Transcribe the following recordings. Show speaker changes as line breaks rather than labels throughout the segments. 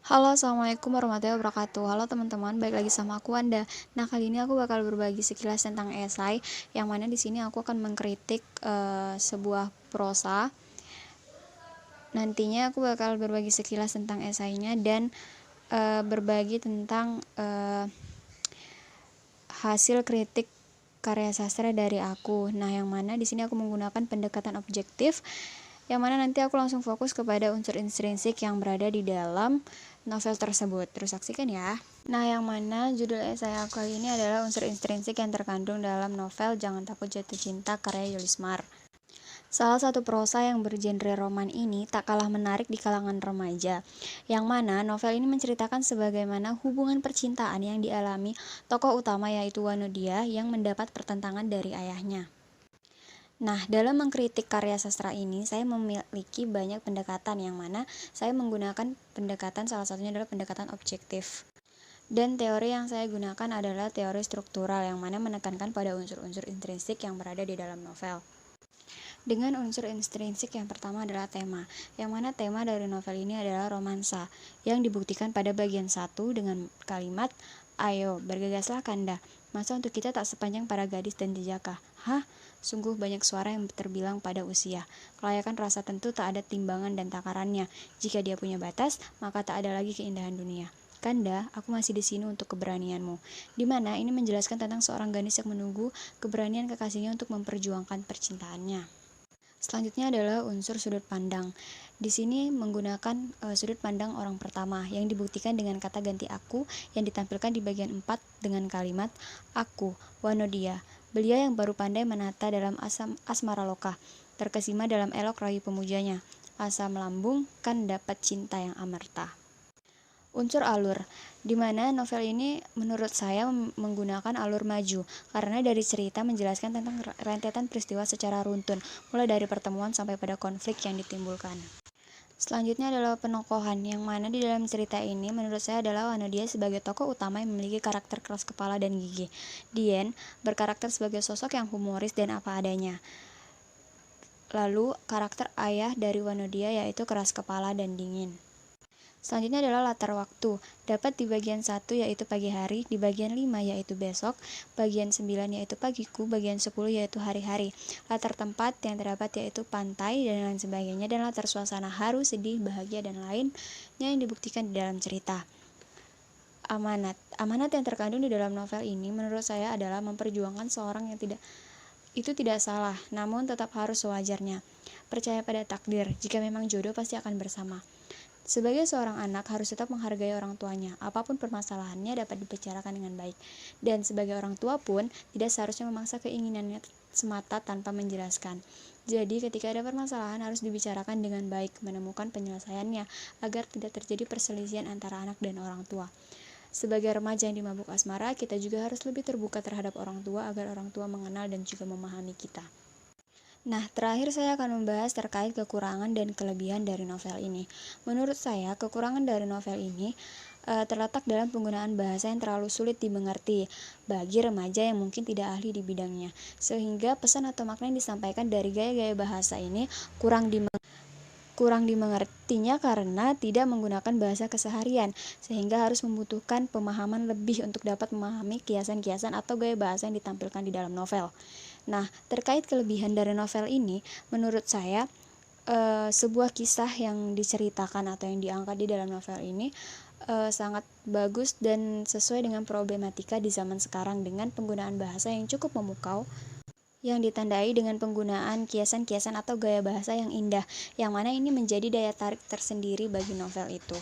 Halo, assalamualaikum warahmatullahi wabarakatuh. Halo teman-teman, balik lagi sama aku Anda. Nah, kali ini aku bakal berbagi sekilas tentang esai, yang mana di sini aku akan mengkritik sebuah prosa. Nantinya aku bakal berbagi sekilas tentang esainya dan berbagi tentang hasil kritik karya sastra dari aku. Nah, yang mana di sini aku menggunakan pendekatan objektif, yang mana nanti aku langsung fokus kepada unsur intrinsik yang berada di dalam novel tersebut. Terus saksikan ya. Nah, yang mana judul esai aku kali ini adalah unsur intrinsik yang terkandung dalam novel Jangan Takut Jatuh Cinta karya Yulismar. Salah satu prosa yang bergenre roman ini tak kalah menarik di kalangan remaja, yang mana novel ini menceritakan sebagaimana hubungan percintaan yang dialami tokoh utama yaitu Wanodia yang mendapat pertentangan dari ayahnya. Nah, dalam mengkritik karya sastra ini, saya memiliki banyak pendekatan, yang mana saya menggunakan pendekatan, salah satunya adalah pendekatan objektif. Dan teori yang saya gunakan adalah teori struktural, yang mana menekankan pada unsur-unsur intrinsik yang berada di dalam novel. Dengan unsur intrinsik yang pertama adalah tema, yang mana tema dari novel ini adalah romansa, yang dibuktikan pada bagian 1 dengan kalimat, "Ayo, bergegaslah Kanda, masa untuk kita tak sepanjang para gadis dan jejaka." Hah? Sungguh banyak suara yang terbilang pada usia. Kelayakan rasa tentu tak ada timbangan dan takarannya. Jika dia punya batas, maka tak ada lagi keindahan dunia. Kanda, aku masih di sini untuk keberanianmu. Di mana ini menjelaskan tentang seorang gadis yang menunggu keberanian kekasihnya untuk memperjuangkan percintaannya. Selanjutnya adalah unsur sudut pandang. Di sini menggunakan sudut pandang orang pertama yang dibuktikan dengan kata ganti aku yang ditampilkan di bagian 4 dengan kalimat, "Aku, Wanodia, belia yang baru pandai menata dalam asmara loka, terkesima dalam elok rayu pemujanya, asa melambung kan dapat cinta yang amarta." Unsur alur, di mana novel ini menurut saya menggunakan alur maju, karena dari cerita menjelaskan tentang rentetan peristiwa secara runtun, mulai dari pertemuan sampai pada konflik yang ditimbulkan. Selanjutnya adalah penokohan, yang mana di dalam cerita ini menurut saya adalah Wanodia sebagai tokoh utama yang memiliki karakter keras kepala dan gigih. Dien berkarakter sebagai sosok yang humoris dan apa adanya. Lalu karakter ayah dari Wanodia yaitu keras kepala dan dingin. Selanjutnya adalah latar waktu, dapat di bagian 1 yaitu pagi hari, di bagian 5 yaitu besok, bagian 9 yaitu pagiku, bagian 10 yaitu hari-hari. Latar tempat yang terdapat yaitu pantai dan lain sebagainya, dan latar suasana haru, sedih, bahagia, dan lainnya yang dibuktikan di dalam cerita. Amanat yang terkandung di dalam novel ini menurut saya adalah memperjuangkan seorang yang tidak salah, namun tetap harus sewajarnya. Percaya pada takdir, jika memang jodoh pasti akan bersama. Sebagai seorang anak harus tetap menghargai orang tuanya, apapun permasalahannya dapat dibicarakan dengan baik. Dan sebagai orang tua pun tidak seharusnya memaksa keinginannya semata tanpa menjelaskan. Jadi ketika ada permasalahan harus dibicarakan dengan baik, menemukan penyelesaiannya agar tidak terjadi perselisihan antara anak dan orang tua. Sebagai remaja yang dimabuk asmara, kita juga harus lebih terbuka terhadap orang tua agar orang tua mengenal dan juga memahami kita. Nah, terakhir saya akan membahas terkait kekurangan dan kelebihan dari novel ini. Menurut saya, kekurangan dari novel ini terletak dalam penggunaan bahasa yang terlalu sulit dimengerti bagi remaja yang mungkin tidak ahli di bidangnya, sehingga pesan atau makna yang disampaikan dari gaya-gaya bahasa ini kurang dimengertinya karena tidak menggunakan bahasa keseharian, sehingga harus membutuhkan pemahaman lebih untuk dapat memahami kiasan-kiasan atau gaya bahasa yang ditampilkan di dalam novel. Nah, terkait kelebihan dari novel ini, menurut saya sebuah kisah yang diceritakan atau yang diangkat di dalam novel ini sangat bagus dan sesuai dengan problematika di zaman sekarang dengan penggunaan bahasa yang cukup memukau, yang ditandai dengan penggunaan kiasan-kiasan atau gaya bahasa yang indah, yang mana ini menjadi daya tarik tersendiri bagi novel itu.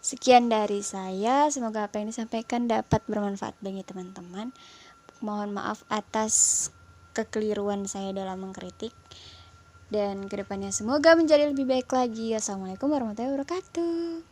Sekian dari saya, semoga apa yang disampaikan dapat bermanfaat bagi teman-teman. Mohon maaf atas kekeliruan saya dalam mengkritik, dan kedepannya semoga menjadi lebih baik lagi. Assalamualaikum warahmatullahi wabarakatuh.